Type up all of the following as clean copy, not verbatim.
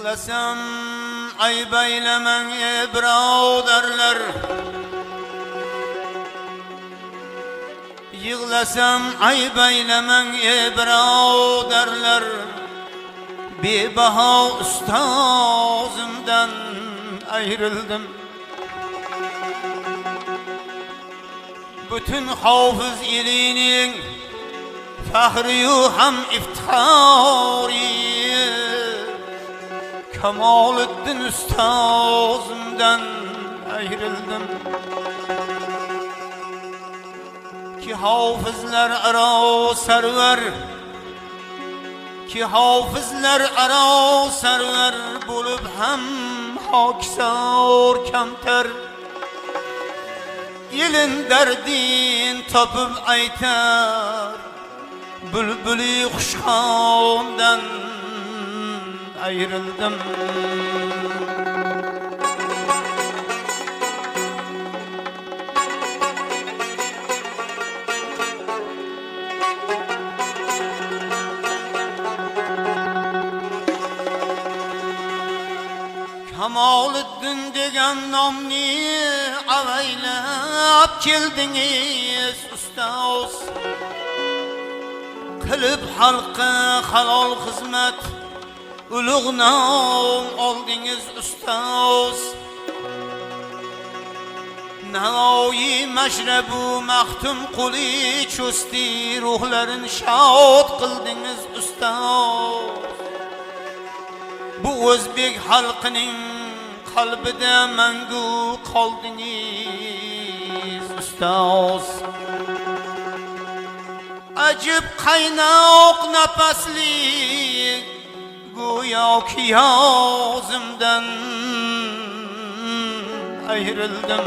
Yığlasam ayıp eylemen birodarlar. Yığlasam ayıp eylemen birodarlar. Bebaho ustozimdan ayrıldım. Bütün hafız ilinin fahriyu ham iftihari Kemalettin ustozimdan ayrıldım. Ki hafızlar aro server, ki hafızlar aro server bulup ham hakisar kamtar. Yelin derdin tapıp aytar, bülbülü kuşağımdan ayrıldım. Kemalettin degan nomni avaylab keldingiz ustoz. Qilib xalqqa halol xizmat ulug' nom oldingiz ustoz. Navoiy mashrabu maxtum quli cho'sti ruhlarin shod qildingiz ustoz. Bu o'zbek xalqining qalbida mangu qoldingiz ustoz. Ajib qaynoq nafasli go'yoki yozimdan ayrıldım.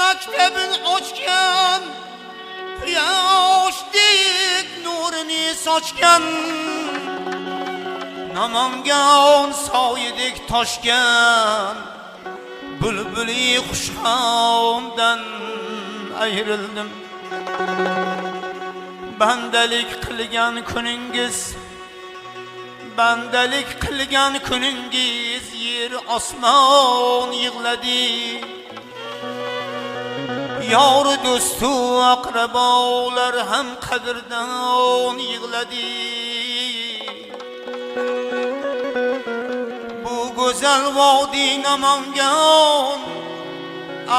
Mektebin açkan, yaşdik nurini saçkan. Namangan soyidik toshgan, bülbüli kuşağımdan ayrıldım. Bandalik qilgan kuningiz, bandalik qilgan kuningiz yer osmon yig'ladi. Yar dostu akrabalar ham qadrdan yig'ladi. Bu go'zal vodiy Namangan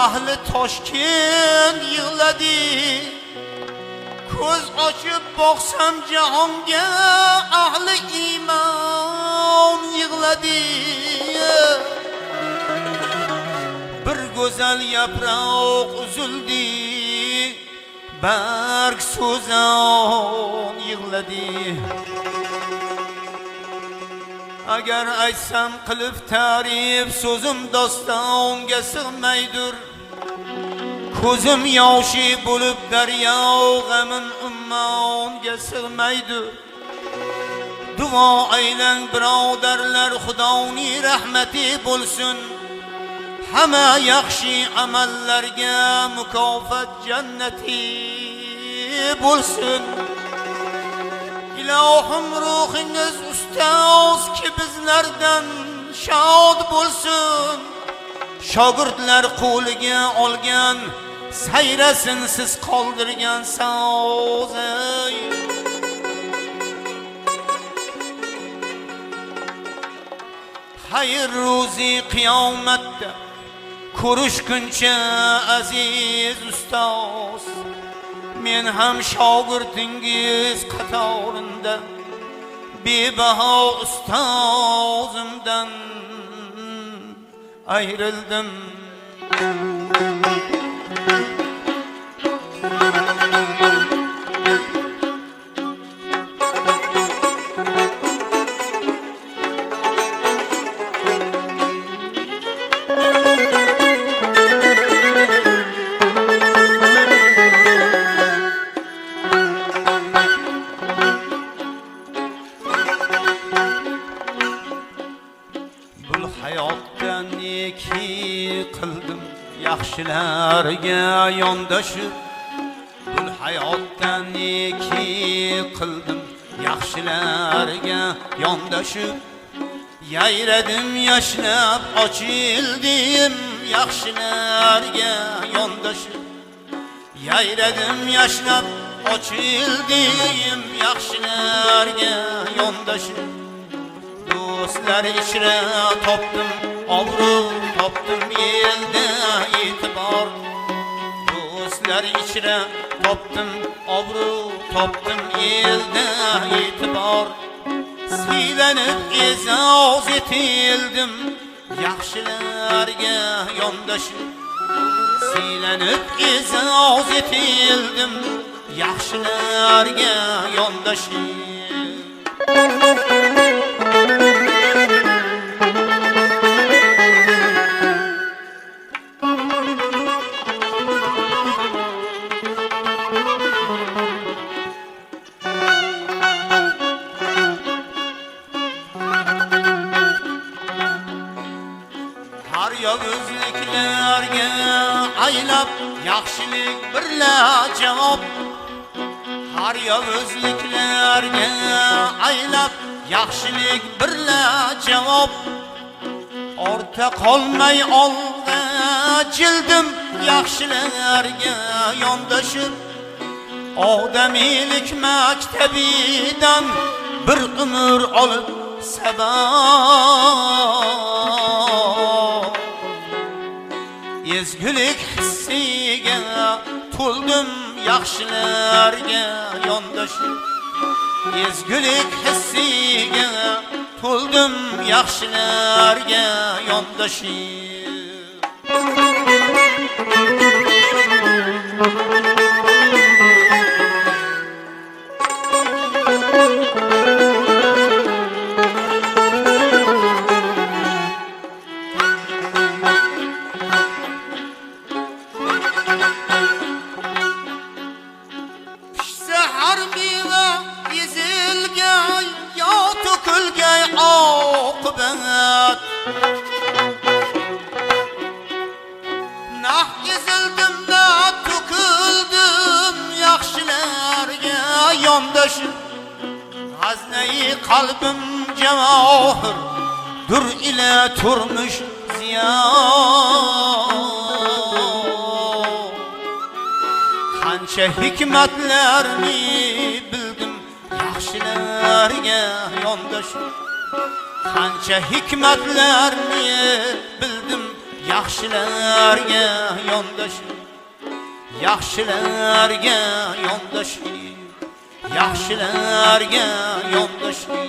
ahli Toshkent yig'ladi. Ko'z ochib boqsam jahonga ahli iymon yig'ladi. Bir go'zal yaproq uzildi, barg so'zon yig'ladi. Agar aytsam qilib ta'rif so'zim dostonga sig'maydir. Ko'zim yoshi bo'lib daryo g'amim ummonga sig'maydir. Duo aylang birodarlar, Xudoning rahmati bo'lsin. Hamma yaxshi amallarga mukofot jannati bo'lsin. Ilohim ruhingiz ustoz ki bizlardan shod bo'lsin. Shogirdlar qo'liga olgan, sayrasin siz qoldirgan so'z. Hayır ro'zi qiyomatda ko'rishguncha aziz ustoz. men ham shogirdingiz qatorida bebaho ustozimdan ayrildim. Hayotda neki qildim yaxshilarga yondashib, bul hayotda neki qildim yaxshilarga yondashib, yayradim yashnab ochildim yaxshilarga yondashib, yayradim yashnab ochildim yaxshilarga yondashib. Do'stlar ichra topdim obro', topdim elda e'tibor. Do'stlar ichra topdim obro', topdim elda e'tibor. Siylanib e'zoz etildim yaxshilarga yondashib. Siylanib e'zoz etildim yaxshilarga yondashib. Har yolg'izliklarga aylab yaxshilik birla javob. Har yolg'izliklarga aylab yaxshilik birla javob. Orta qolmay olg'a jildim yaxshilarga yondashib. Odamiylik maktabidan bir umr olib saboq. Ezgulik hissiga to'ldim yaxshilarga yondashib. Ezgulik hissiga to'ldim yaxshilarga yondashib. Oqibat nah ezildim da to'kildim yaxshilarga yondashib. G'aznai qalbim javohir dur ila turmush ziyon. Qancha hikmatlarni bildim yaxshilarga yondashib. Qancha hikmatlarni bildim yaxshilarga yondashib. Yaxshilarga yondashib. Yaxshilarga yondashib.